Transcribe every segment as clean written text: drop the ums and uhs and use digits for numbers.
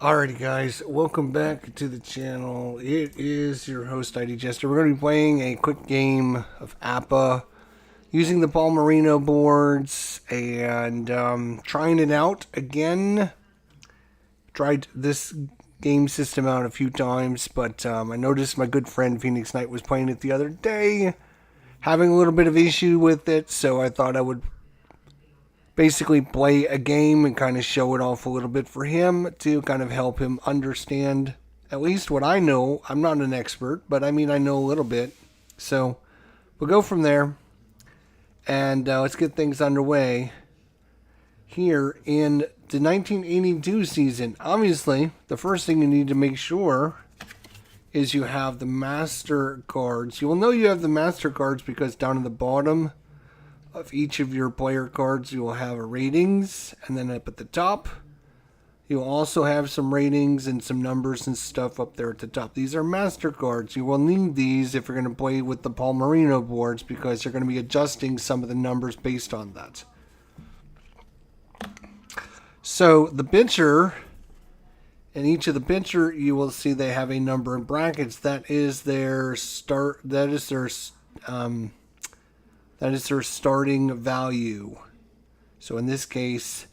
Alrighty guys, welcome back to the channel. It is your host ID Jester. We're going to be playing a quick game of APBA using the Marino boards and trying it out again. Tried this game system out a few times, but I noticed my good friend Phoenix Knight was playing it the other day, having a little bit of issue with it, so I thought I would basically play a game and kind of show it off a little bit for him to kind of help him understand at least what I know. I'm not an expert, but I mean I know a little bit. So we'll go from there and let's get things underway here in the 1982 season. Obviously, the first thing you need to make sure is you have the master cards. You will know you have the master cards because down at the bottom of each of your player cards you will have a ratings, and then up at the top you'll also have some ratings and some numbers and stuff up there at the top. These are master cards. You will need these if you're going to play with the Marino boards because you're going to be adjusting some of the numbers based on that. So the pitcher, in each of the pitcher you will see they have a number in brackets. That is their starting value. So in this case,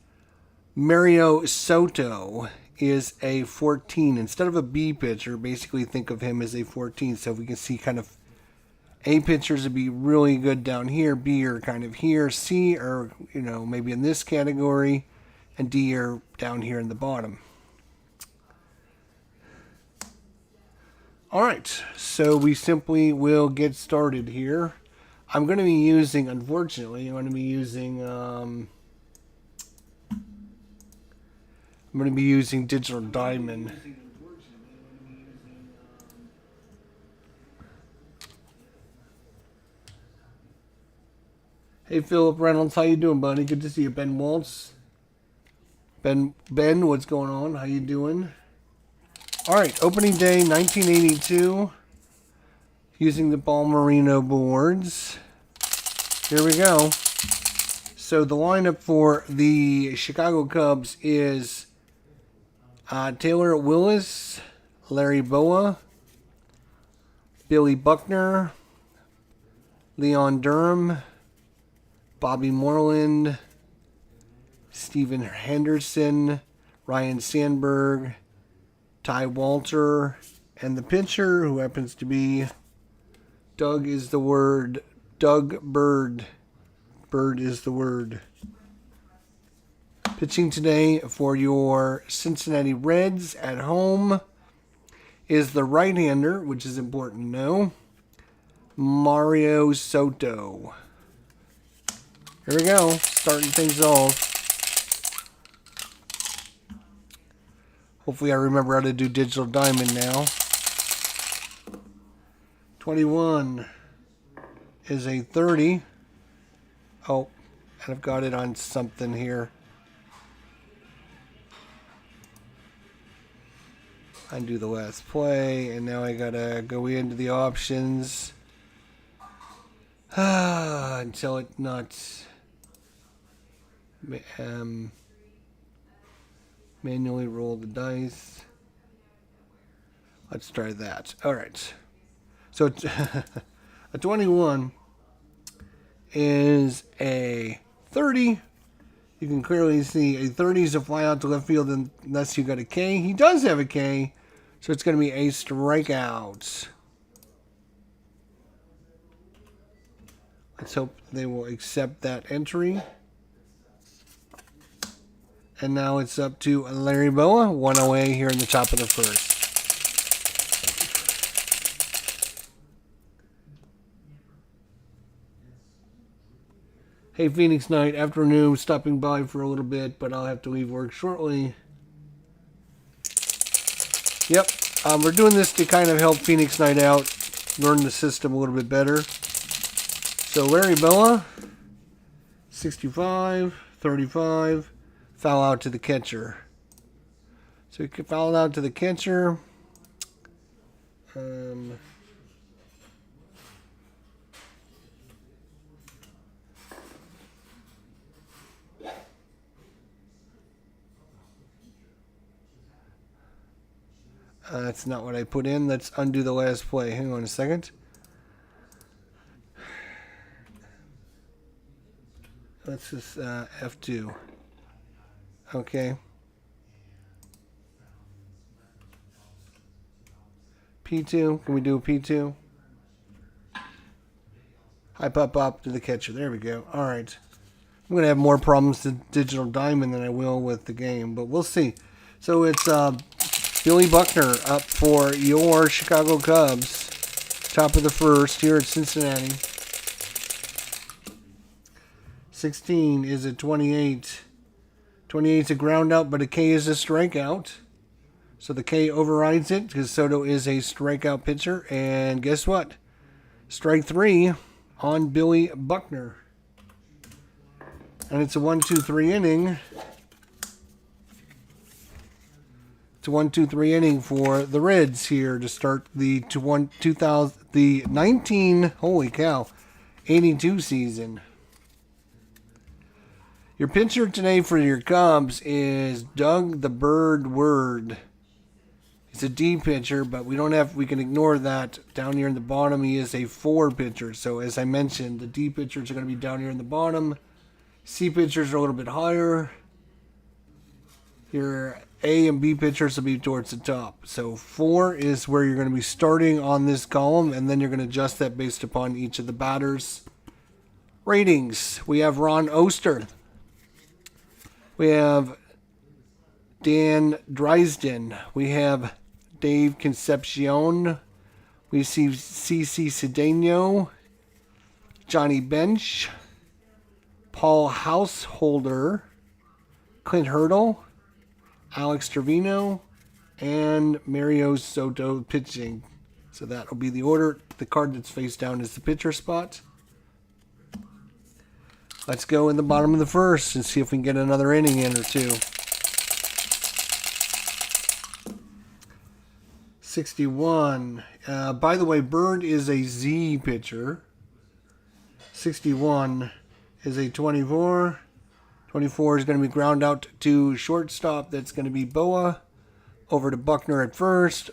Mario Soto is a 14. Instead of a B pitcher, basically think of him as a 14. So we can see kind of A pitchers would be really good down here, B are kind of here, C are, maybe in this category, and D are down here in the bottom. Alright, so we simply will get started here. I'm going to be using, unfortunately, I'm going to be using Digital Diamond. Hey, Philip Reynolds, how you doing, buddy? Good to see you. Ben Waltz. Ben, what's going on? How you doing? All right, opening day, 1982. Using the Marino boards. Here we go. So the lineup for the Chicago Cubs is Taylor Willis, Larry Boa, Billy Buckner, Leon Durham, Bobby Moreland, Stephen Henderson, Ryan Sandberg, Ty Walter, and the pitcher, who happens to be Doug is the word. Doug Bird. Bird is the word. Pitching today for your Cincinnati Reds at home is the right-hander, which is important to know, Mario Soto. Here we go, starting things off. Hopefully I remember how to do Digital Diamond now. 21 is a 30. Oh, and I've got it on something here. Undo the last play, and now I gotta go into the options until it not manually roll the dice. Let's try that. All right. So a 21 is a 30. You can clearly see a 30 is a fly out to left field unless you got a K. He does have a K, so it's going to be a strikeout. Let's hope they will accept that entry. And now it's up to Larry Boa, one away here in the top of the first. Hey, Phoenix Knight, afternoon, stopping by for a little bit, but I'll have to leave work shortly. Yep, we're doing this to kind of help Phoenix Knight out, learn the system a little bit better. So Larry Boa, 65, 35, foul out to the catcher. So he could foul out to the catcher. That's not what I put in. Let's undo the last play. Hang on a second. Let's just F2. Okay. P2. Can we do a P2? High pop up to the catcher. There we go. All right. I'm going to have more problems with Digital Diamond than I will with the game, but we'll see. So it's Billy Buckner up for your Chicago Cubs. Top of the first here at Cincinnati. 16 is a 28. 28 is a ground out, but a K is a strikeout. So the K overrides it because Soto is a strikeout pitcher. And guess what? Strike 3 on Billy Buckner. And it's a 1-2-3 inning. It's a 1-2-3 inning for the Reds here to start the 19, holy cow, 82 season. Your pitcher today for your Cubs is Doug the Bird Word. He's a D pitcher, but we can ignore that. Down here in the bottom, he is a 4 pitcher. So as I mentioned, the D pitchers are going to be down here in the bottom. C pitchers are a little bit higher. Your A and B pitchers will be towards the top. So 4 is where you're going to be starting on this column, and then you're going to adjust that based upon each of the batters' ratings. We have Ron Oster. We have Dan Drisden. We have Dave Concepcion. We see CC Cedeno. Johnny Bench. Paul Householder, Clint Hurdle, Alex Trevino, and Mario Soto pitching. So that will be the order. The card that's face down is the pitcher spot. Let's go in the bottom of the first and see if we can get another inning in or two. 61. By the way, Bird is a Z pitcher. 61 is a 24. 24 is going to be ground out to shortstop. That's going to be Boa. Over to Buckner at first.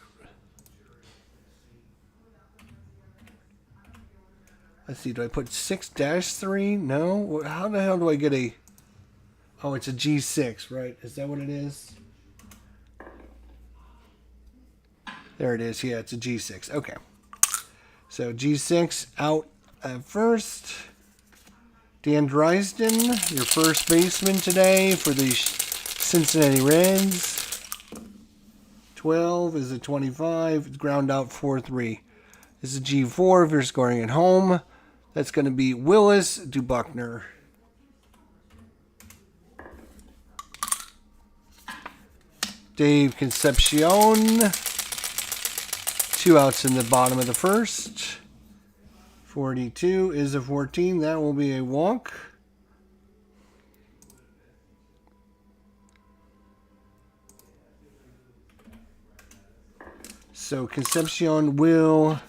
Let's see, do I put 6-3? No? How the hell do I get a... Oh, it's a G6, right? Is that what it is? There it is. Yeah, it's a G6. Okay. So G6 out at first. Dan Drisden, your first baseman today for the Cincinnati Reds. 12 is a 25. It's ground out 4-3. This is a G4 if you're scoring at home. That's going to be Willis to Buckner. Dave Concepcion. 2 outs in the bottom of the first. 42 is a 14. That will be a walk. So Concepcion will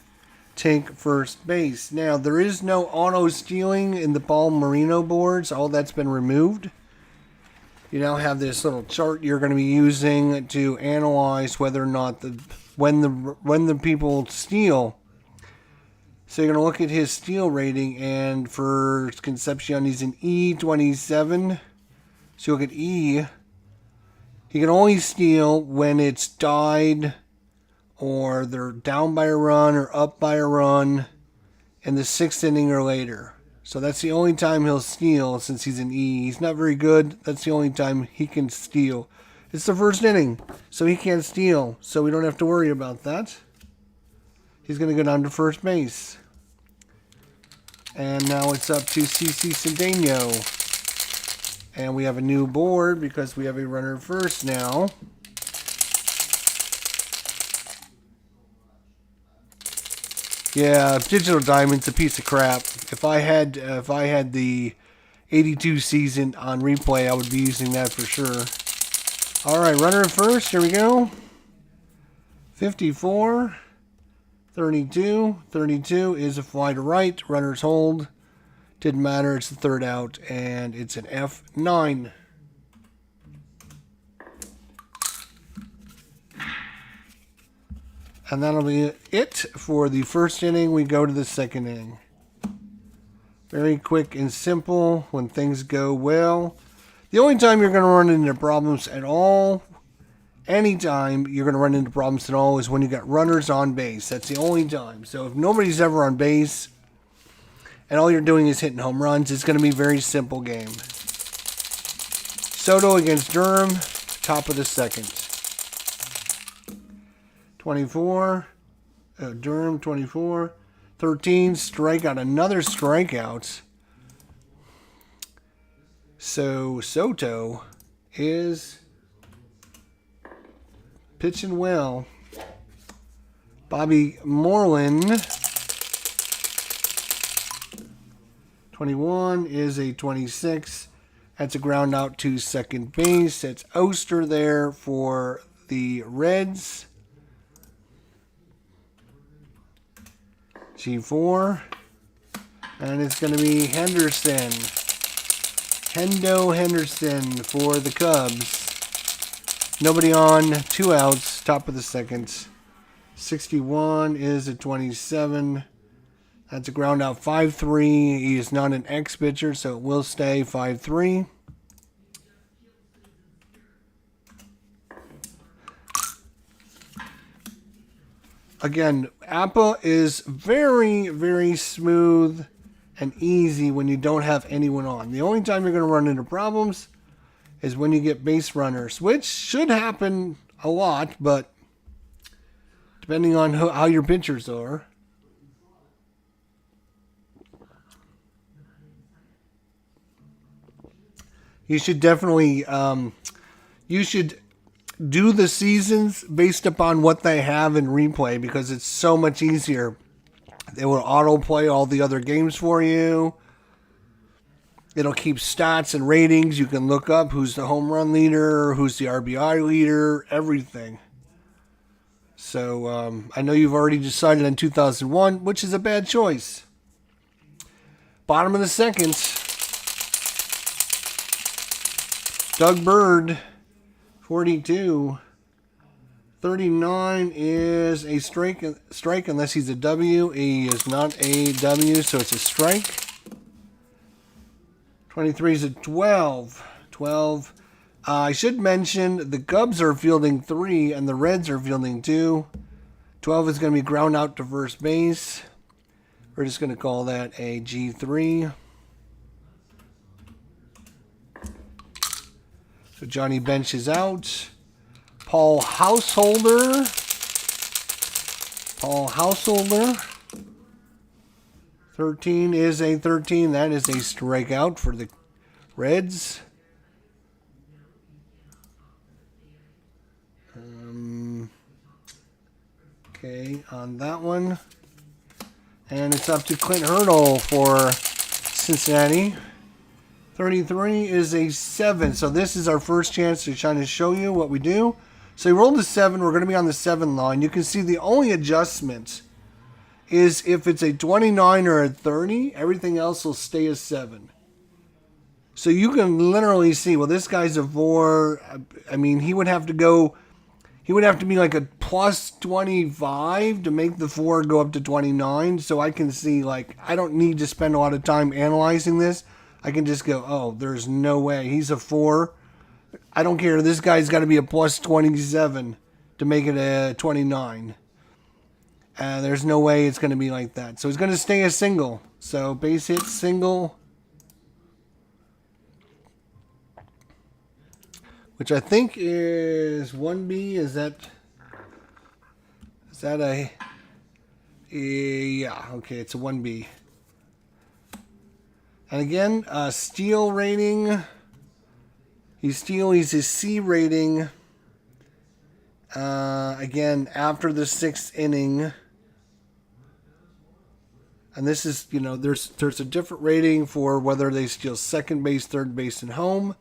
take first base. Now, there is no auto stealing in the Paul Marino boards. All that's been removed. You now have this little chart you're going to be using to analyze whether or not when the people steal. So you're going to look at his steal rating, and for Concepcion, he's an E27. So you look at E. He can only steal when it's tied, or they're down by a run or up by a run in the 6th inning or later. So that's the only time he'll steal since he's an E. He's not very good. That's the only time he can steal. It's the 1st inning, so he can't steal. So we don't have to worry about that. He's going to go down to first base. And now it's up to CC Cedeno. And we have a new board because we have a runner first now. Yeah, Digital Diamond's a piece of crap. If I had the 82 season on replay, I would be using that for sure. All right, runner first. Here we go. 54, 32. 32 is a fly to right. Runners hold. Didn't matter. It's the 3rd out, and it's an F9. And that'll be it for the first inning. We go to the second inning. Very quick and simple when things go well. The only time you're going to run into problems at all, anytime you're going to run into problems at all, is when you got runners on base. That's the only time. So if nobody's ever on base and all you're doing is hitting home runs, it's going to be a very simple game. Soto against Durham, top of the second. 24. Durham, 24. 13. Strikeout. Another strikeout. So Soto is pitching well. Bobby Moreland, 21, is a 26. That's a ground out to second base. That's Oster there for the Reds. G4. And it's going to be Henderson. Hendo Henderson for the Cubs. Nobody on, 2 outs, top of the second. 61 is a 27. That's a ground out 5-3. He is not an X pitcher, so it will stay 5-3. Again, APBA is very, very smooth and easy when you don't have anyone on. The only time you're going to run into problems is when you get base runners, which should happen a lot, but depending on how your pitchers are. You should definitely, you should do the seasons based upon what they have in replay, because it's so much easier. They will autoplay all the other games for you. It'll keep stats and ratings. You can look up who's the home run leader, who's the RBI leader, everything. So I know you've already decided on 2001, which is a bad choice. Bottom of the second. Doug Bird, 42. 39 is a strike unless he's a W. He is not a W, so it's a strike. 23 is a 12. 12. I should mention the Cubs are fielding 3 and the Reds are fielding 2. 12 is going to be ground out to first base. We're just going to call that a G3. So Johnny Bench is out. Paul Householder. 13 is a 13. That is a strikeout for the Reds. Okay, on that one. And it's up to Clint Hurdle for Cincinnati. 33 is a 7. So this is our first chance to try to show you what we do. So we rolled a 7. We're going to be on the 7 line. You can see the only adjustment is if it's a 29 or a 30, everything else will stay a 7. So you can literally see, well, this guy's a 4. I mean, he would have to be like a plus 25 to make the 4 go up to 29. So I can see, like, I don't need to spend a lot of time analyzing this. I can just go, oh, there's no way. He's a 4. I don't care. This guy's got to be a plus 27 to make it a 29. There's no way it's going to be like that. So it's going to stay a single. So base hit, single. Which I think is 1B. Is that a... Yeah, okay, it's a 1B. And again, steal rating. He's a C rating. Again, after the 6th inning. And this is, there's a different rating for whether they steal second base, third base, and home.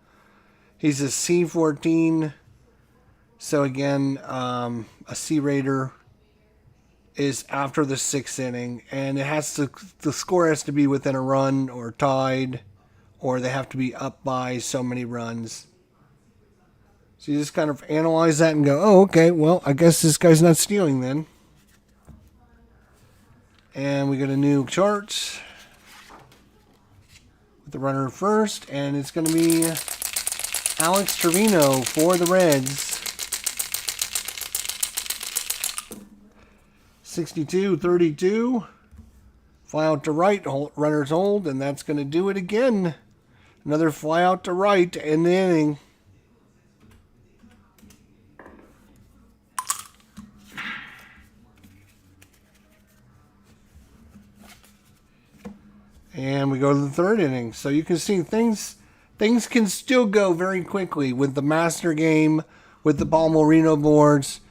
He's a C14. So again, a C rater is after the 6th inning, and the score has to be within a run or tied, or they have to be up by so many runs. So you just kind of analyze that and go, oh, okay, well, I guess this guy's not stealing then. And we got a new chart with the runner first, and it's going to be Alex Trevino for the Reds. 62-32. Fly out to right, runners hold, and that's going to do it again. Another fly out to right in the inning. And we go to the third inning. So you can see things can still go very quickly with the master game, with the Paul Marino boards.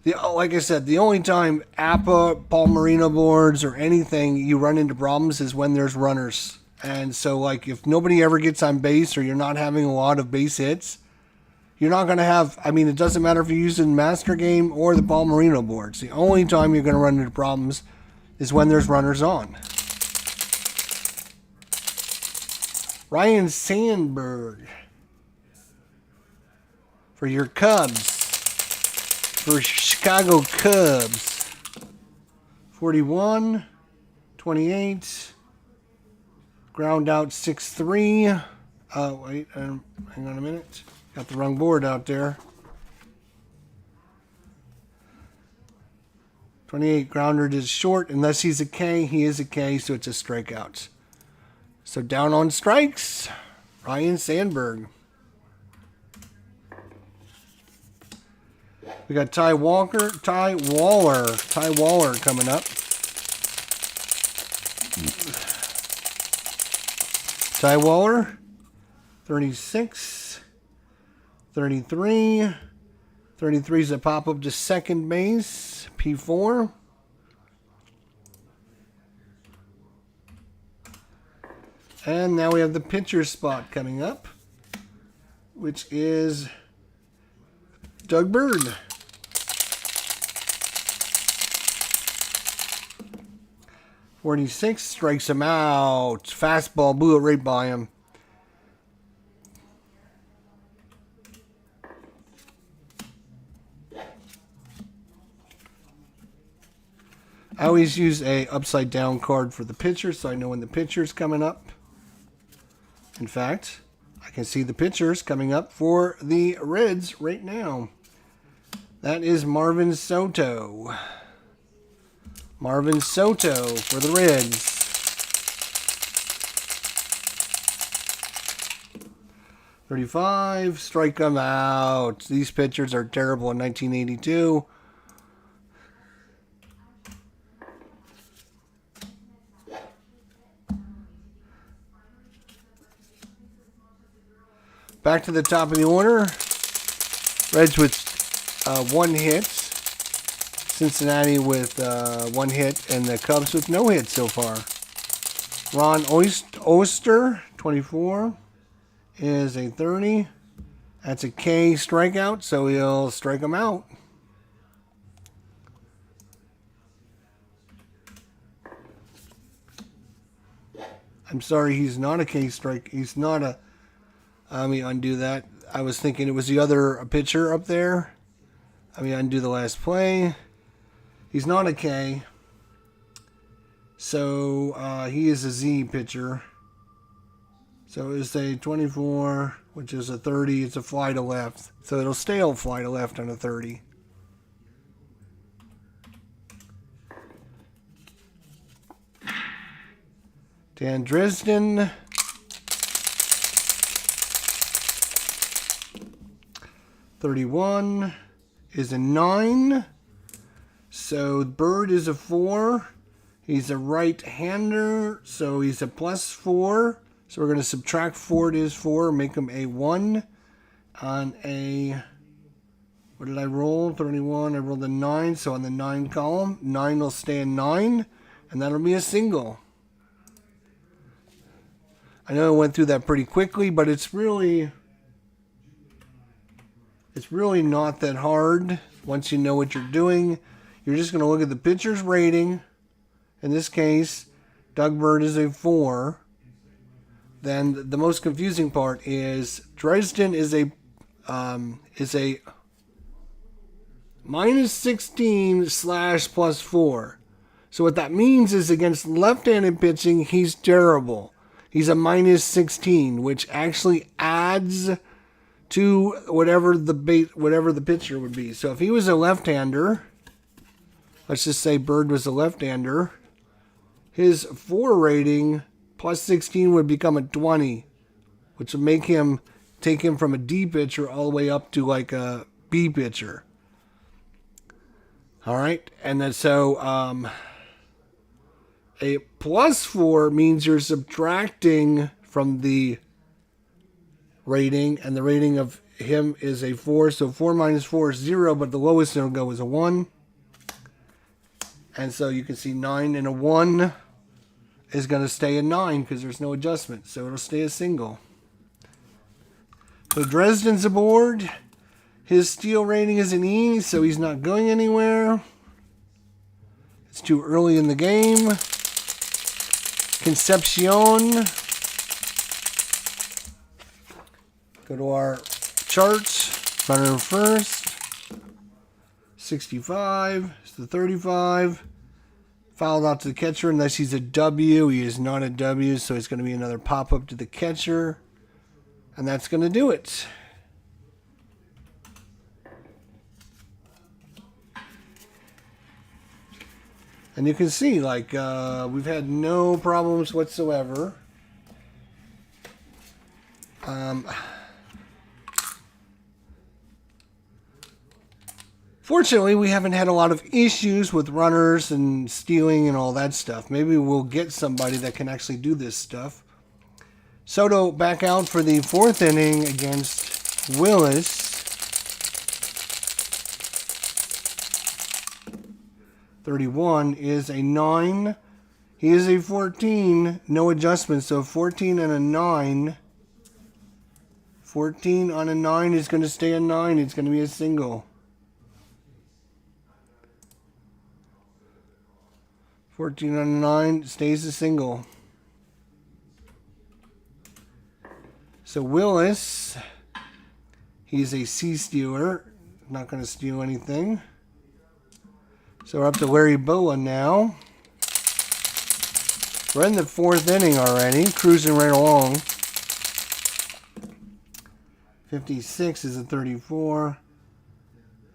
Like I said, the only time APBA, Paul Marino boards, or anything you run into problems is when there's runners. And so, like, if nobody ever gets on base or you're not having a lot of base hits, you're not going to have, I mean, it doesn't matter if you're using master game or the Paul Marino boards. The only time you're going to run into problems is when there's runners on. Ryan Sandberg for your Cubs, for Chicago Cubs. 41, 28, ground out 6-3. Wait, hang on a minute. Got the wrong board out there. 28, grounded is short. Unless he's a K, he is a K, so it's a strikeout. So down on strikes, Ryan Sandberg. We got Ty Waller coming up. Ty Waller, 36, 33. 33 is a pop-up to second base, P4. And now we have the pitcher spot coming up, which is Doug Bird. .46, strikes him out. Fastball blew it right by him. I always use a upside down card for the pitcher so I know when the pitcher's coming up. In fact, I can see the pitchers coming up for the Reds right now. That is Marvin Soto. Marvin Soto for the Reds. 35, strike them out. These pitchers are terrible in 1982. Back to the top of the order. Reds with one hit. Cincinnati with one hit. And the Cubs with no hit so far. Ron Oster, 24, is a 30. That's a K strikeout, so he'll strike him out. I'm sorry, he's not a K strike. He's not a... Let me undo that. I was thinking it was the other pitcher up there. Let me undo the last play. He's not a K. So he is a Z pitcher. So it's a 24, which is a 30. It's a fly to left. So it'll stay a fly to left on a 30. Dan Dresden. .31 is a 9. So Bird is a 4. He's a right-hander, so he's a +4. So we're going to subtract 4 to his 4, make him a 1 on a, what did I roll? 31, I rolled a 9, so on the 9 column, 9 will stay in 9, and that'll be a single. I know I went through that pretty quickly, but it's really not that hard once you know what you're doing. You're just going to look at the pitcher's rating. In this case, Doug Bird is a 4. Then the most confusing part is Dresden is a -16 / +4. So what that means is against left-handed pitching, he's terrible. He's a minus 16, which actually adds to whatever the pitcher would be. So if he was a left-hander, let's just say Bird was a left-hander, his 4 rating plus 16 would become a 20, which would make him take him from a D pitcher all the way up to like a B pitcher. All right, and then so a plus 4 means you're subtracting from the rating, and the rating of him is a 4. So 4 minus 4 is 0, but the lowest it'll go is a 1. And so you can see 9 and a 1 is going to stay a 9 because there's no adjustment. So it'll stay a single. So Dresden's aboard. His steal rating is an E, so he's not going anywhere. It's too early in the game. Concepcion. Go to our charts. Runner first. 65. It's the 35. Fouled out to the catcher unless he's a W. He is not a W, so it's going to be another pop-up to the catcher. And that's going to do it. And you can see, like, we've had no problems whatsoever. Fortunately, we haven't had a lot of issues with runners and stealing and all that stuff. Maybe we'll get somebody that can actually do this stuff. Soto back out for the 4th inning against Willis. 31 is a 9. He is a 14. No adjustment. So 14 and a 9. 14 on a 9 is going to stay a 9. It's going to be a single. 14 on a 9 stays a single. So Willis, he's a C stealer. Not going to steal anything. So we're up to Larry Boa now. We're in the 4th inning already, cruising right along. 56 is a 34.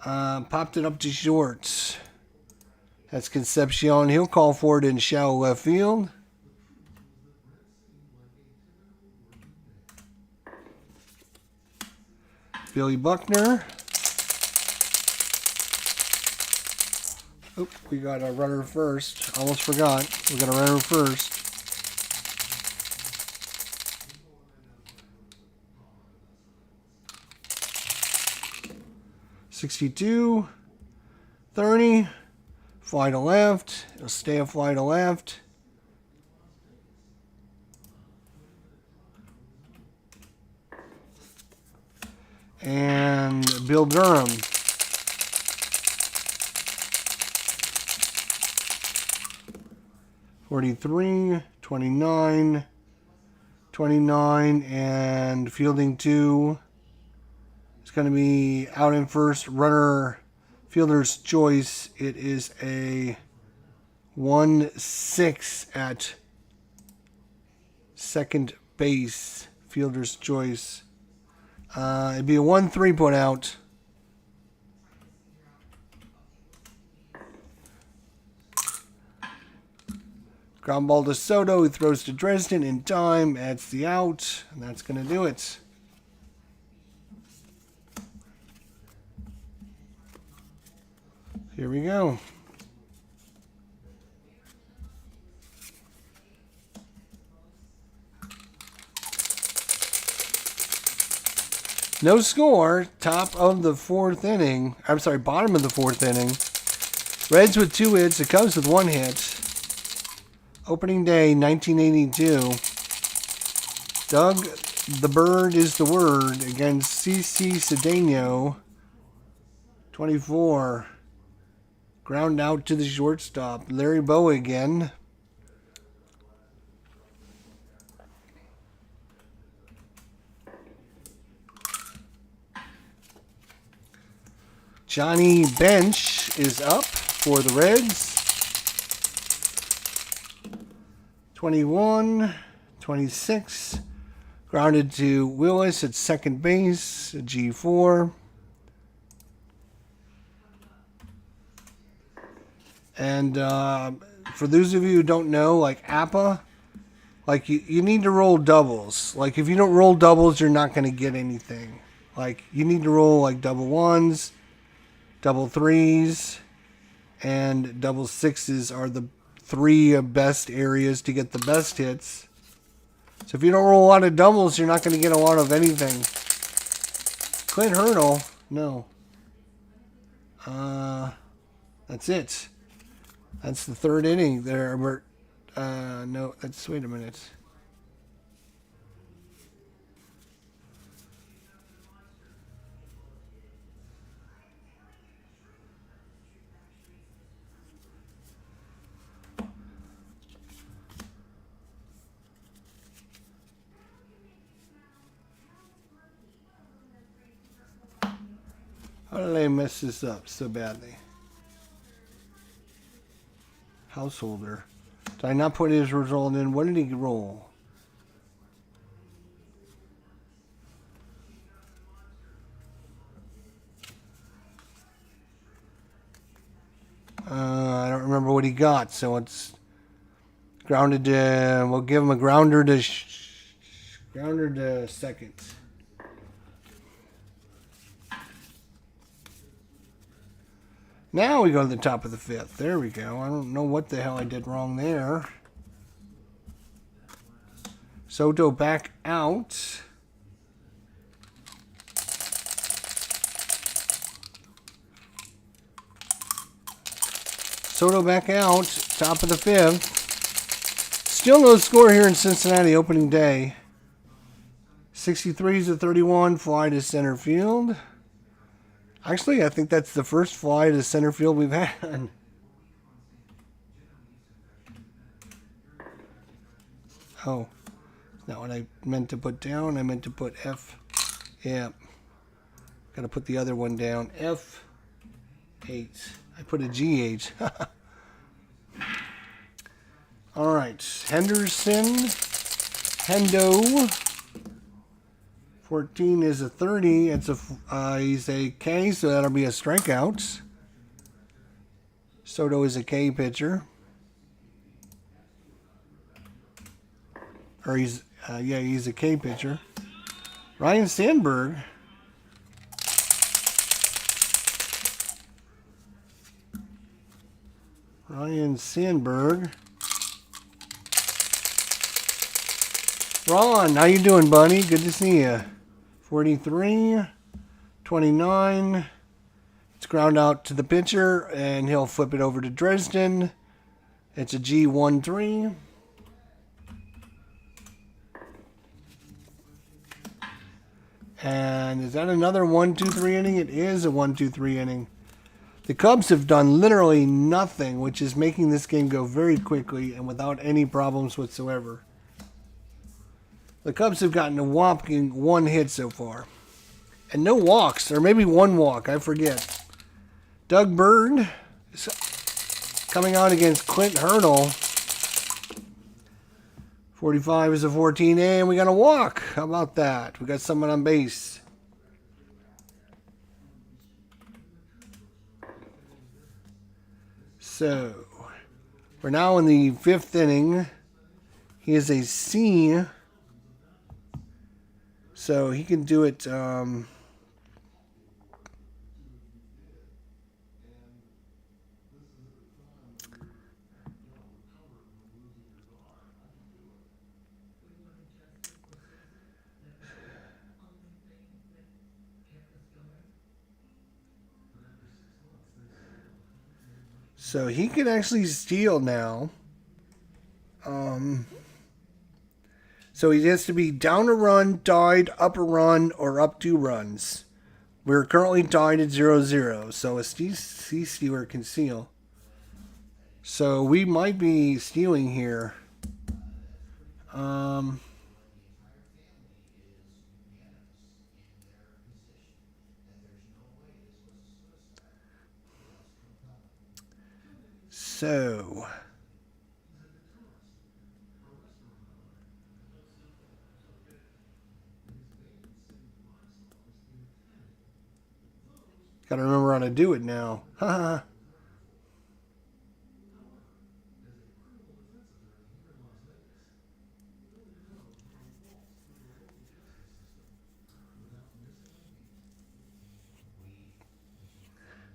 Popped it up to short. That's Concepcion. He'll call for it in shallow left field. Billy Buckner. Oop, we got a runner first. Almost forgot. We got a runner first. $62, 30, fly to left. It'll stay a fly to left. And Bill Durham. $43, 29, 29, and fielding 2. It's going to be out in first, runner, fielder's choice. It is a 1-6 at second base, fielder's choice. It'd be a 1-3 put out. Ground ball to Soto, who throws to Dresden in time. That's the out, and that's going to do it. Here we go. No score. Top of the 4th inning. I'm sorry, bottom of the 4th inning. Reds with 2 hits. The Cubs with 1 hit. Opening day, 1982. Doug the Bird is the word against C.C. Cedeno. 24. Ground out to the shortstop. Larry Boa again. Johnny Bench is up for the Reds. 21, 26. Grounded to Willis at second base, a G4. And for those of you who don't know, like APBA, like you need to roll doubles. Like if you don't roll doubles, you're not going to get anything. Like you need to roll like double ones, double threes, and double sixes are the three best areas to get the best hits. So if you don't roll a lot of doubles, you're not going to get a lot of anything. Clint Hurdle, no. That's it. That's the third inning there. No, that's, wait a minute. How did I mess this up so badly? Householder. Did I not put his result in? What did he roll? I don't remember what he got, so it's grounded to, we'll give him a grounder to second. Now we go to the top of the fifth. There we go. I don't know what the hell I did wrong there. Soto back out. Soto back out. Top of the fifth. Still no score here in Cincinnati opening day. 63s to 31. Fly to center field. Actually, I think that's the first fly to center field we've had. Oh, that's not what I meant to put down. I meant to put F. Yeah. Got to put the other one down. F8. I put a GH. All right. Henderson. Hendo. 14 is a 30. It's a he's a K, so that'll be a strikeout. Soto is a K pitcher. Or he's a K pitcher. Ryan Sandberg. Ron, how you doing, buddy? Good to see you. 43, 29. It's ground out to the pitcher, and he'll flip it over to Dresden. It's a G1-3. And is that another 1-2-3 inning? It is a 1-2-3 inning. The Cubs have done literally nothing, which is making this game go very quickly and without any problems whatsoever. The Cubs have gotten a whopping 1 hit so far. And no walks, or maybe 1 walk, I forget. Doug Bird is coming out against Clint Hurdle. 45 is a 14, and we got a walk. How about that? We got someone on base. So, we're now in the 5th inning. He is a C. So he can do it. So he can actually steal now. So he has to be down a run, tied, up a run, or up 2 runs. We're currently tied at 0-0, so a C-stealer can steal. So we might be stealing here. So Gotta remember how to do it now. Haha.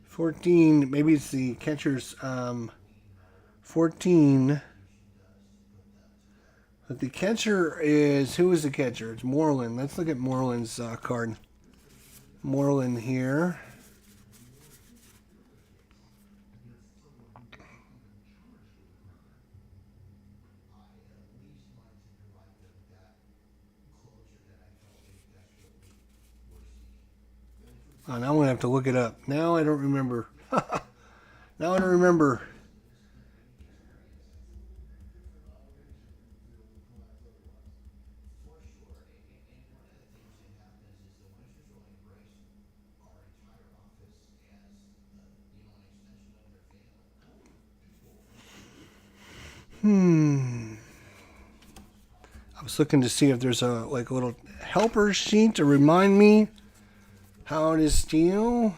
14. Maybe it's the catcher's 14. But the catcher is, who is the catcher? It's Moreland. Let's look at Moreland's card. Moreland here. Oh, now I'm gonna have to look it up. Now I don't remember. Now I don't remember. I was looking to see if there's a little helper sheet to remind me how to steal.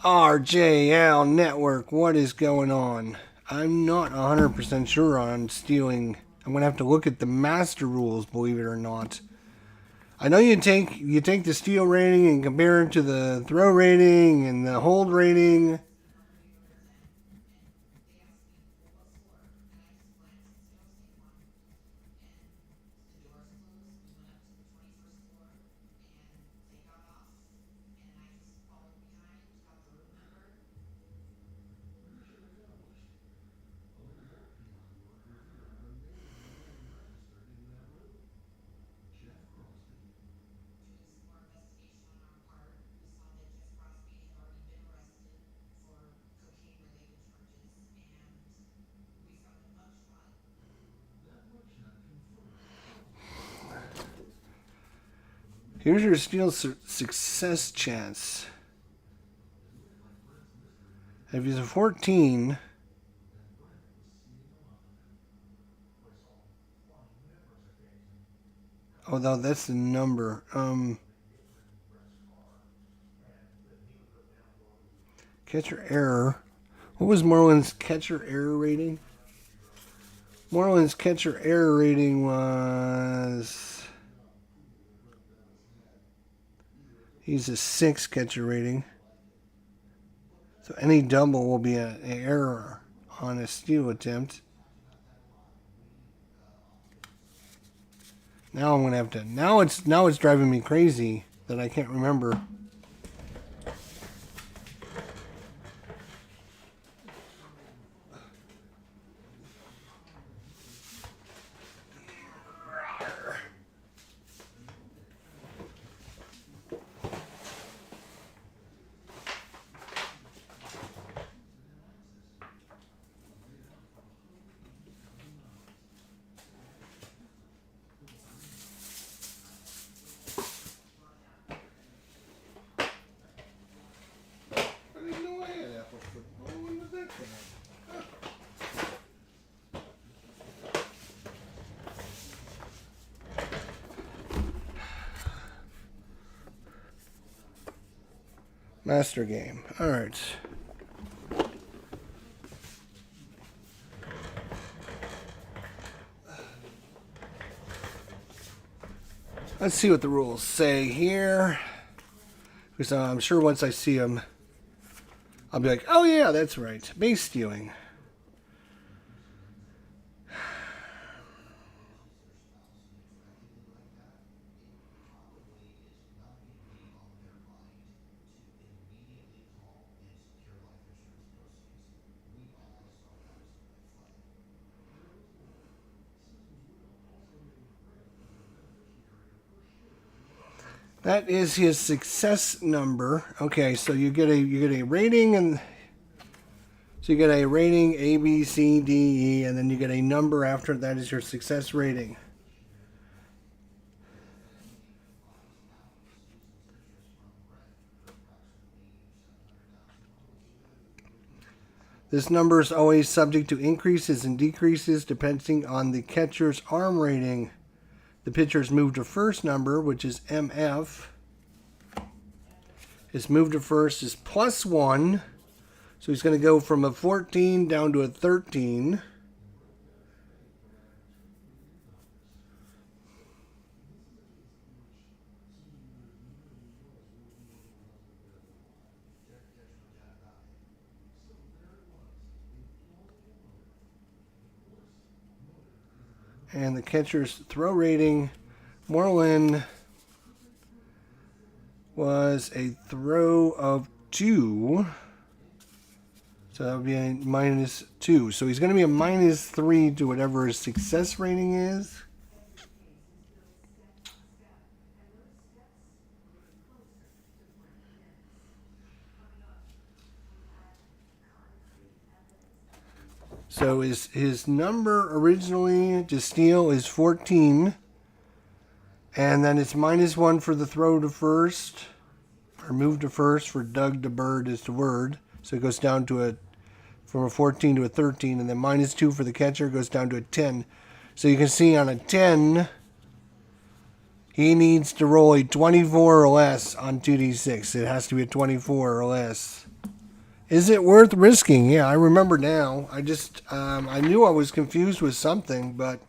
RJL Network, what is going on? I'm not 100% sure on stealing. I'm going to have to look at the master rules, believe it or not. I know you take the steal rating and compare it to the throw rating and the hold rating. Here's your steal success chance. If he's a 14, oh no, that's the number. Catcher error. What was Moreland's catcher error rating? Moreland's catcher error rating was, he's a 6 catcher rating. So any double will be an error on a steal attempt. Now I'm gonna have to. Now it's driving me crazy that I can't remember. Master game. All right. Let's see what the rules say here. Because I'm sure once I see them, I'll be like, oh yeah, that's right. Base stealing. That is his success number. Okay, so you get a rating, and So you get a rating A, B, C, D, E, and then you get a number after that is your success rating. This number is always subject to increases and decreases depending on the catcher's arm rating. The pitcher's move to first number, which is MF, his move to first is +1. So he's going to go from a 14 down to a 13. And the catcher's throw rating, Moreland, was a throw of 2. So that would be a -2. So he's going to be a -3 to whatever his success rating is. So his number originally to steal is 14. And then it's -1 for the throw to first, or move to first for Doug to Bird is the word. So it goes down to from a 14 to a 13. And then -2 for the catcher goes down to a 10. So you can see on a 10, he needs to roll a 24 or less on 2d6. It has to be a 24 or less. Is it worth risking? Yeah, I remember now. I knew I was confused with something, but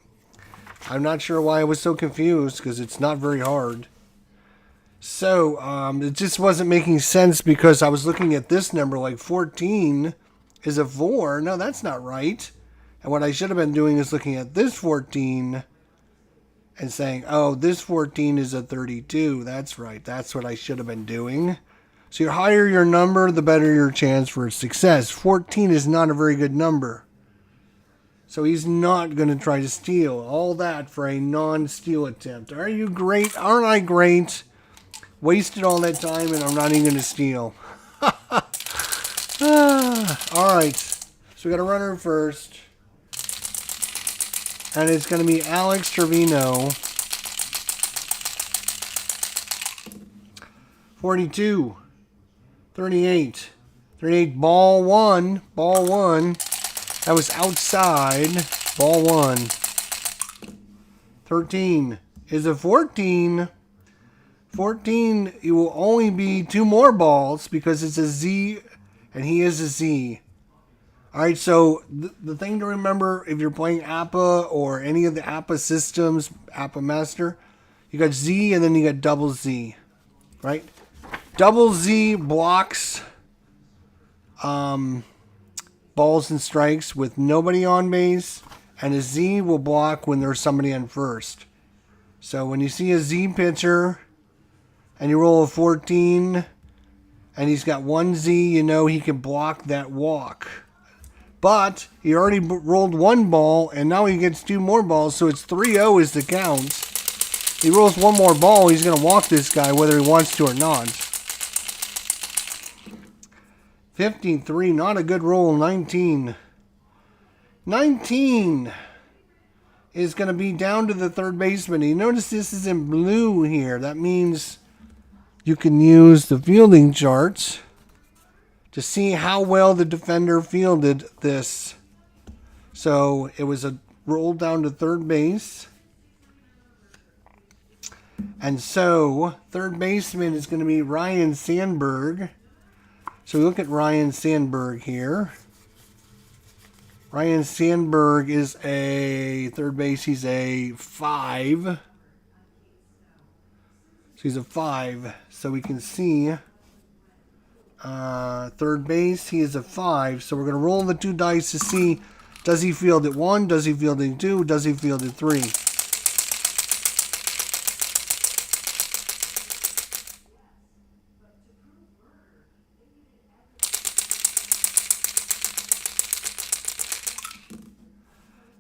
I'm not sure why I was so confused because it's not very hard. So it just wasn't making sense because I was looking at this number like 14 is a 4. No, that's not right. And what I should have been doing is looking at this 14 and saying, oh, this 14 is a 32. That's right. That's what I should have been doing. So the higher your number, the better your chance for success. 14 is not a very good number. So he's not going to try to steal. All that for a non-steal attempt. Are you great? Aren't I great? Wasted all that time and I'm not even going to steal. Alright. So we got a runner first. And it's going to be Alex Trevino. 42. 38. 38, ball 1. Ball 1. That was outside. Ball 1. 13 is a 14. 14, it will only be 2 more balls because it's a Z and he is a Z. Alright, so the thing to remember if you're playing APBA or any of the APBA systems, APBA Master, you got Z and then you got double Z. Right? Double Z blocks balls and strikes with nobody on base, and a Z will block when there's somebody on first. So when you see a Z pitcher and you roll a 14 and he's got 1 Z, you know he can block that walk. But he already rolled 1 ball and now he gets 2 more balls, so it's 3-0 is the count. He rolls 1 more ball, he's going to walk this guy whether he wants to or not. 53, not a good roll. 19. 19 is going to be down to the third baseman. You notice this is in blue here. That means you can use the fielding charts to see how well the defender fielded this. So it was a roll down to third base. And so third baseman is going to be Ryan Sandberg. So we look at Ryan Sandberg here. Ryan Sandberg is a third base. He's a 5. So he's a 5. So we can see third base. He is a 5. So we're going to roll the 2 dice to see, does he field at 1? Does he field at 2? Does he field at 3?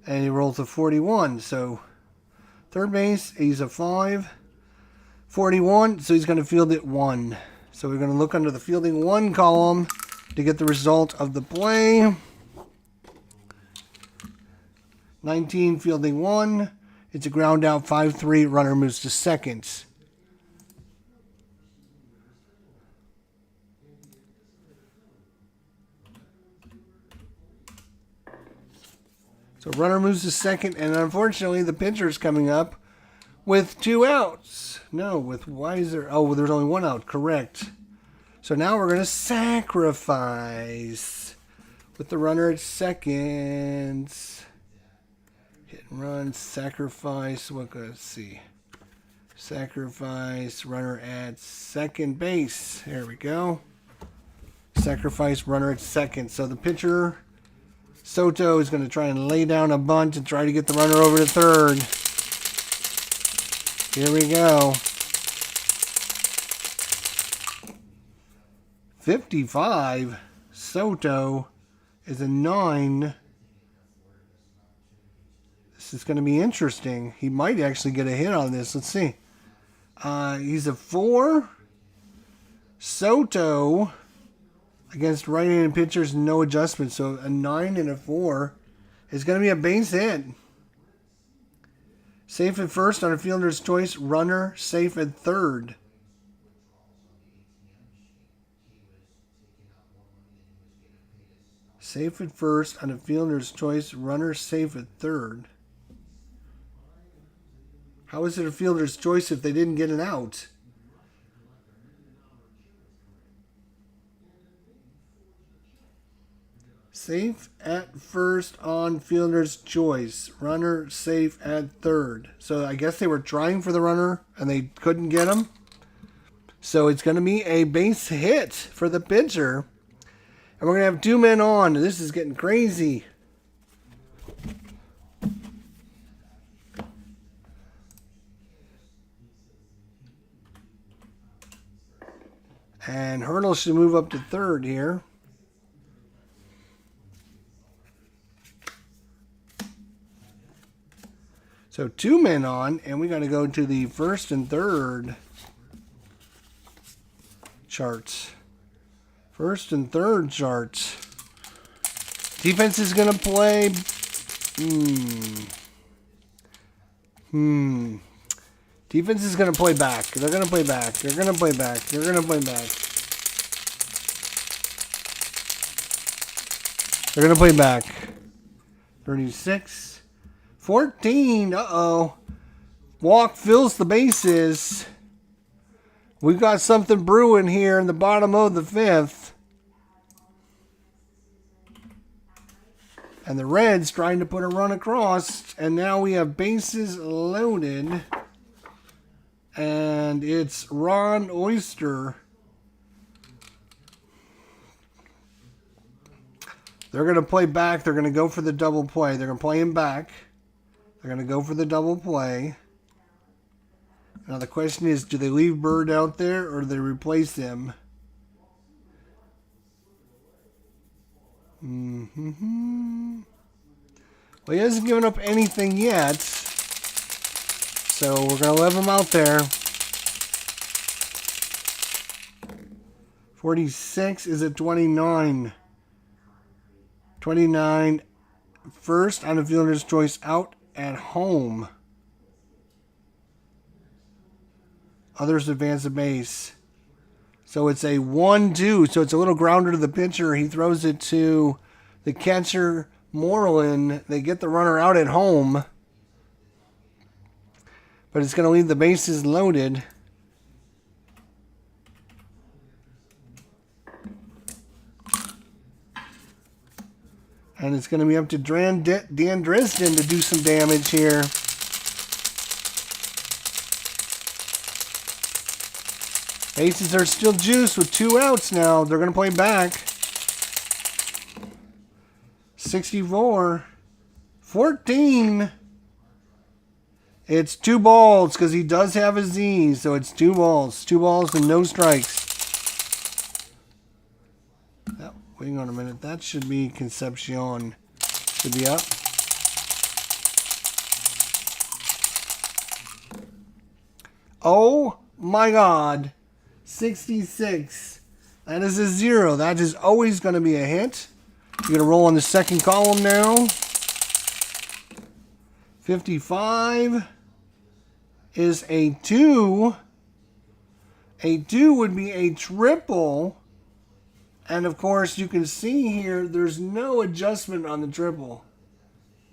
And he rolls a 41. So third base, he's a 5. 41, so he's going to field it 1. So we're going to look under the fielding 1 column. to get the result of the play. 19 fielding 1. It's a ground out 5-3. Runner moves to second. So runner moves to second, and unfortunately the pitcher is coming up with 2 outs. No, with why is there? Oh, well, there's only 1 out. Correct. So now we're going to sacrifice with the runner at second. Hit and run, sacrifice. Let's see. Sacrifice, runner at second base. There we go. Sacrifice, runner at second. So the pitcher, Soto, is going to try and lay down a bunt and try to get the runner over to third. Here we go. 55. Soto is a 9. This is going to be interesting. He might actually get a hit on this. Let's see. He's a 4. Soto against right-handed pitchers, no adjustment. So a 9 and a 4 is going to be a base hit. Safe at first on a fielder's choice. Runner safe at third. Safe at first on a fielder's choice. Runner safe at third. How is it a fielder's choice if they didn't get an out? Safe at first on fielder's choice. Runner safe at third. So I guess they were trying for the runner and they couldn't get him. So it's going to be a base hit for the pitcher. And we're going to have 2 men on. This is getting crazy. And Hurdle should move up to third here. So 2 men on, and we got to go to the first and third charts. First and third charts. Defense is going to play. Defense is going to play back. They're going to play back. They're going to play back. They're going to play back. They're going to play back. 36. 14. Uh-oh. Walk fills the bases. We've got something brewing here in the bottom of the 5th. And the Reds trying to put a run across. And now we have bases loaded. And it's Ron Oyster. They're going to play back. They're going to go for the double play. They're going to play him back. They're going to go for the double play. Now the question is, do they leave Bird out there or do they replace him? Well, he hasn't given up anything yet. So we're going to leave him out there. 46 is at 29. 29 first on a fielder's choice out at home. Others advance the base. So it's a 1-2. So it's a little grounder to the pitcher. He throws it to the catcher, Moreland. They get the runner out at home. But it's going to leave the bases loaded. And it's going to be up to Dan Drisden to do some damage here. Bases are still juiced with 2 outs now. They're going to play back. 64. 14. It's 2 balls because he does have a Z. So it's 2 balls. 2 balls and no strikes. Oh, wait on a minute. That should be Concepcion. Should be up. Oh my God. 66. That is a 0. That is always going to be a hit. You're going to roll on the second column now. 55 is a 2. A 2 would be a triple. And of course, you can see here, there's no adjustment on the triple.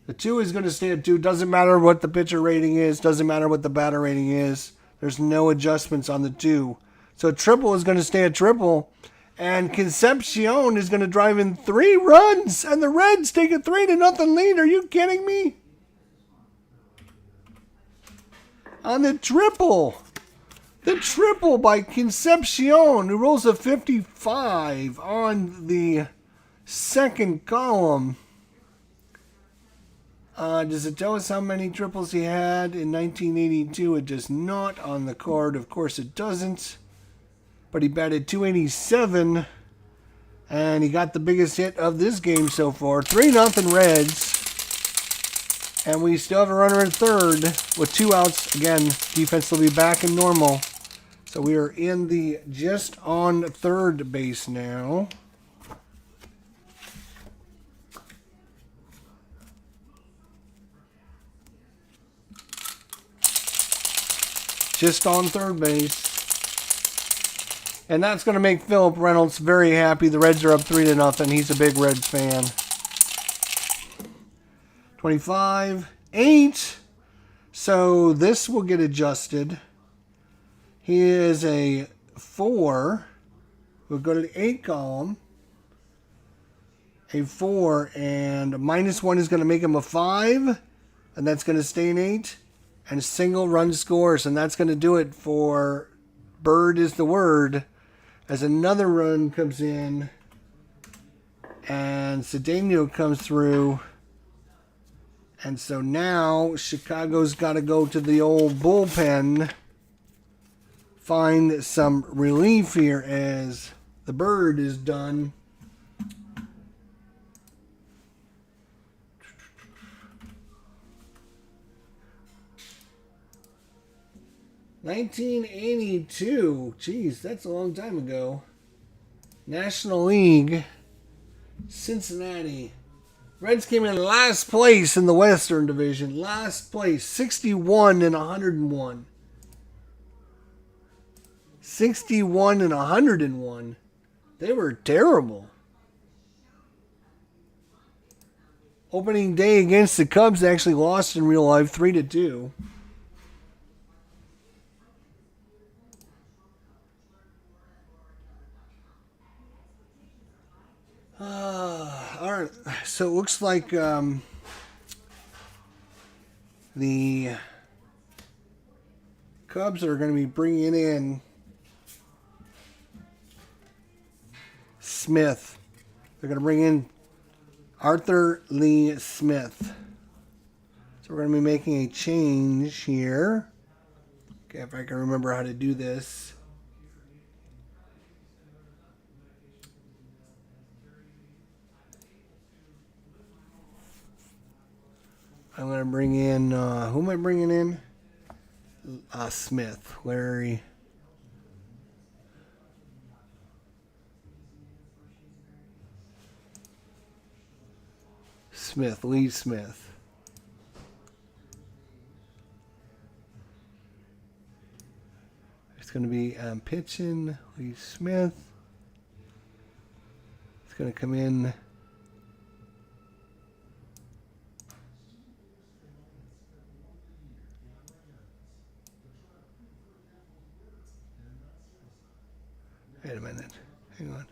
The 2 is going to stay at 2. Doesn't matter what the pitcher rating is. Doesn't matter what the batter rating is. There's no adjustments on the 2. So triple is going to stay at triple. And Concepcion is going to drive in 3 runs. And the Reds take a 3-0 lead. Are you kidding me? On the triple. The triple by Concepcion, who rolls a 55 on the second column. Does it tell us how many triples he had in 1982? It does not on the card. Of course it doesn't. But he batted .287. And he got the biggest hit of this game so far. 3-0 Reds. And we still have a runner at third with 2 outs. Again, defense will be back in normal. So we are in the just on third base now. Just on third base. And that's going to make Philip Reynolds very happy. The Reds are up 3-0. He's a big Reds fan. 25, 8. So this will get adjusted. He is a 4. We'll go to the 8 column. A 4 and -1 is going to make him a 5. And that's going to stay an 8. And single run scores. And that's going to do it for Bird is the Word. As another run comes in. And Cedeno comes through. And so now Chicago's got to go to the old bullpen. Find some relief here as the Bird is done. $1982. Jeez, that's a long time ago. National League. Cincinnati. Reds came in last place in the Western Division. Last place. 61-101. 61-101. They were terrible. Opening day against the Cubs, they actually lost in real life 3-2. All right, so it looks like the Cubs are going to be bringing in Smith. They're going to bring in Arthur Lee Smith. So we're going to be making a change here. Okay, if I can remember how to do this. I'm going to bring in, who am I bringing in? Smith, Larry. Smith, Lee Smith. It's going to be pitching, Lee Smith. It's going to come in. Wait a minute. Hang on.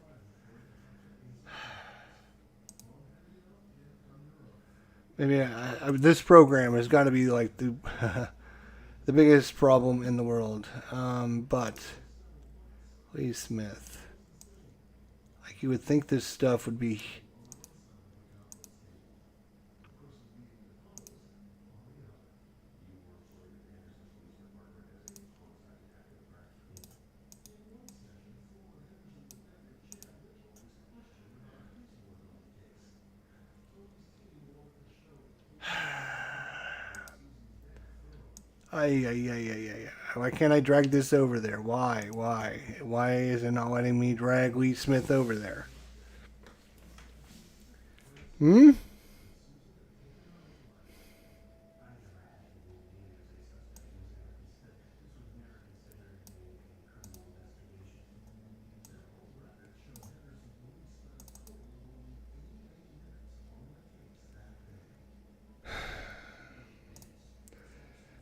Maybe this program has got to be like the the biggest problem in the world. But Lee Smith, like you would think this stuff would be. Why can't I drag this over there? Why? Why is it not letting me drag Lee Smith over there? Hmm?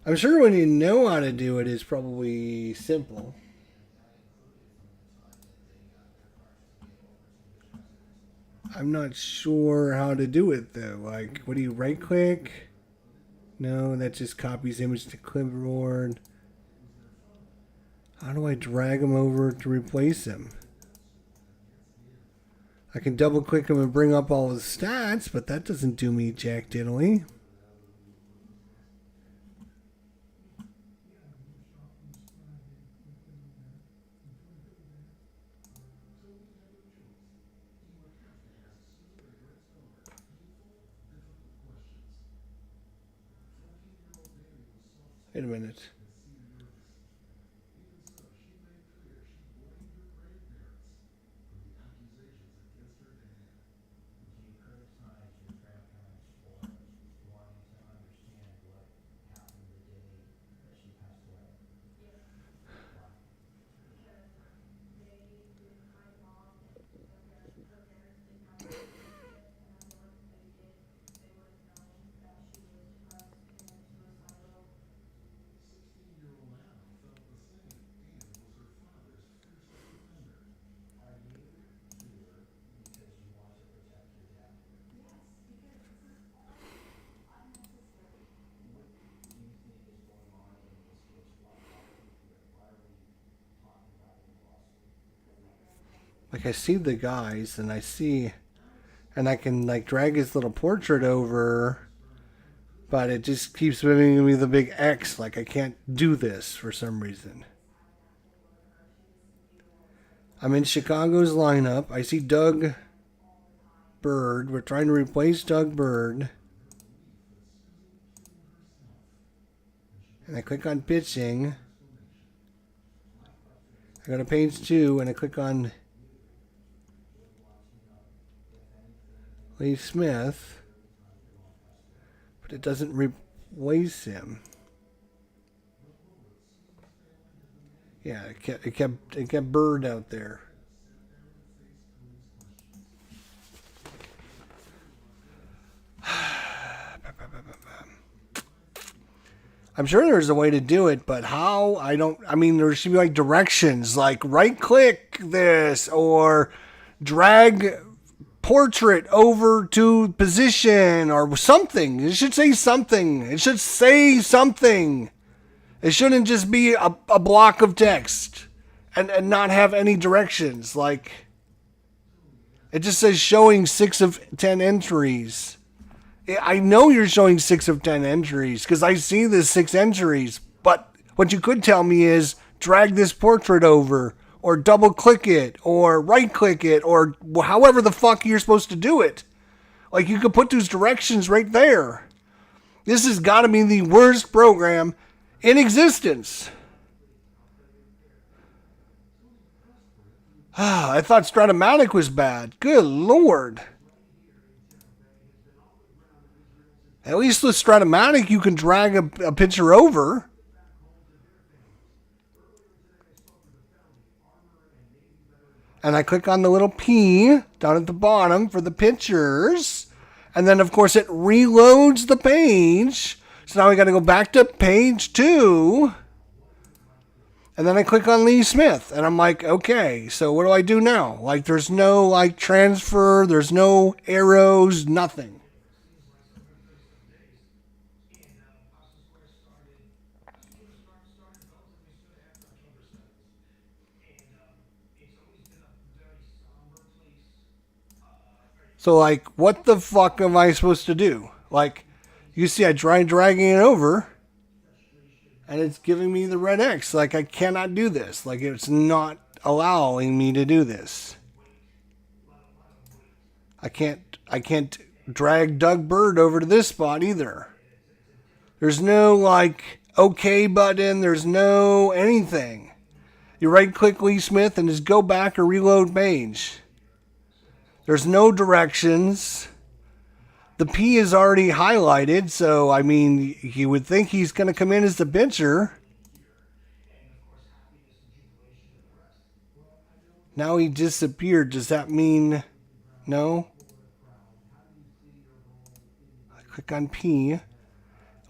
I'm sure when you know how to do it, it's probably simple. I'm not sure how to do it though. Like, what do you right click? No, that just copies image to clipboard. How do I drag him over to replace him? I can double click him and bring up all his stats, but that doesn't do me jack diddly. Wait a minute. Like I see the guys and and I can like drag his little portrait over, but it just keeps giving me the big X. Like I can't do this for some reason. I'm in Chicago's lineup. I see Doug Bird. We're trying to replace Doug Bird. And I click on pitching. I go to page 2 and I click on Lee Smith, but it doesn't replace him. Yeah, it kept Bird out there. I'm sure there's a way to do it, but how? I mean, there should be like directions, like right click this or drag portrait over to position or something. It should say something. It should say something. It shouldn't just be a block of text and not have any directions. Like, it just says showing 6 of 10 entries. I know you're showing 6 of 10 entries because I see the 6 entries. But what you could tell me is drag this portrait over or double click it or right click it or however the fuck you're supposed to do it. Like, you could put those directions right there. This has got to be the worst program in existence. I thought Stratomatic was bad. Good Lord. At least with Stratomatic, you can drag a picture over. And I click on the little P down at the bottom for the pictures. And then, of course, it reloads the page. So now we got to go back to page 2. And then I click on Lee Smith. And I'm like, okay, so what do I do now? Like, there's no, like, transfer. There's no arrows, nothing. So, like, what the fuck am I supposed to do? Like, you see I tried dragging it over, and it's giving me the red X. Like, I cannot do this. Like, it's not allowing me to do this. I can't drag Doug Bird over to this spot either. There's no, like, OK button. There's no anything. You right-click Lee Smith and just go back or reload page. There's no directions. The P is already highlighted, so, I mean, you would think he's going to come in as the pitcher. Now he disappeared. Does that mean no? I click on P.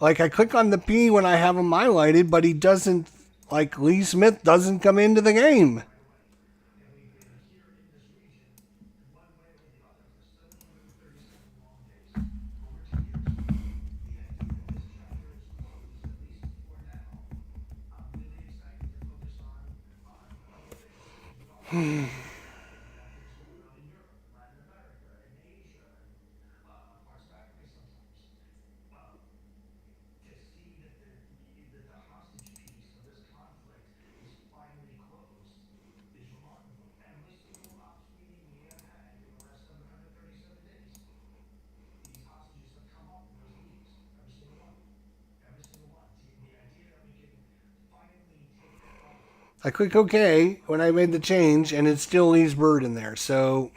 Like, I click on the P when I have him highlighted, but he doesn't, like, Lee Smith doesn't come into the game. I click OK when I made the change, and it still leaves Bird in there. So,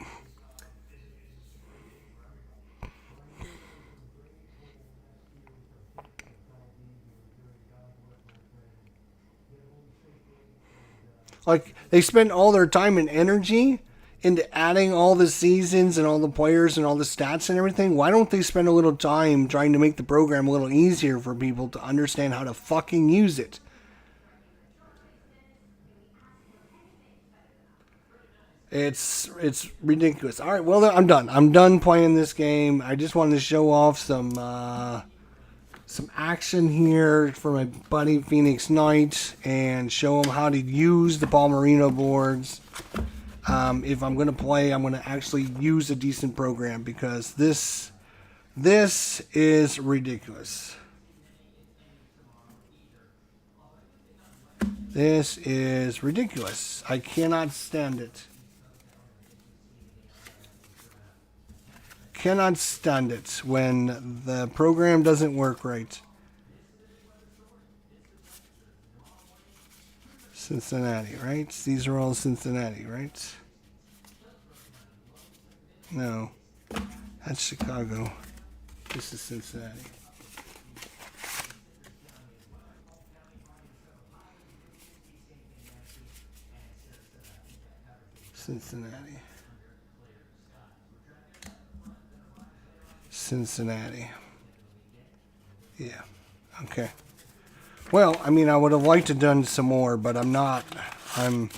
like, they spend all their time and energy into adding all the seasons and all the players and all the stats and everything. Why don't they spend a little time trying to make the program a little easier for people to understand how to fucking use it? It's ridiculous. All right, well, I'm done. I'm done playing this game. I just wanted to show off some action here for my buddy Phoenix Knight and show him how to use the Paul Marino boards. If I'm going to play, I'm going to actually use a decent program because this is ridiculous. This is ridiculous. I cannot stand it. Cannot stand it when the program doesn't work right. Cincinnati, right? These are all Cincinnati, right? No, that's Chicago. This is Cincinnati. Cincinnati. Cincinnati. Yeah. Okay. Well, I mean, I would have liked to have done some more, but I'm not. I'm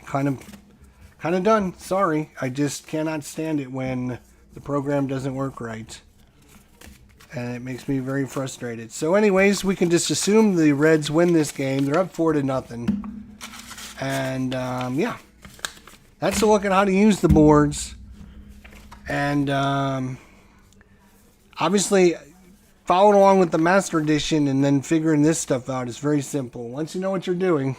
kind of done. Sorry. I just cannot stand it when the program doesn't work right. And it makes me very frustrated. So anyways, we can just assume the Reds win this game. They're up 4-0. And, yeah. That's a look at how to use the boards. And, obviously, following along with the Master Edition and then figuring this stuff out is very simple. Once you know what you're doing,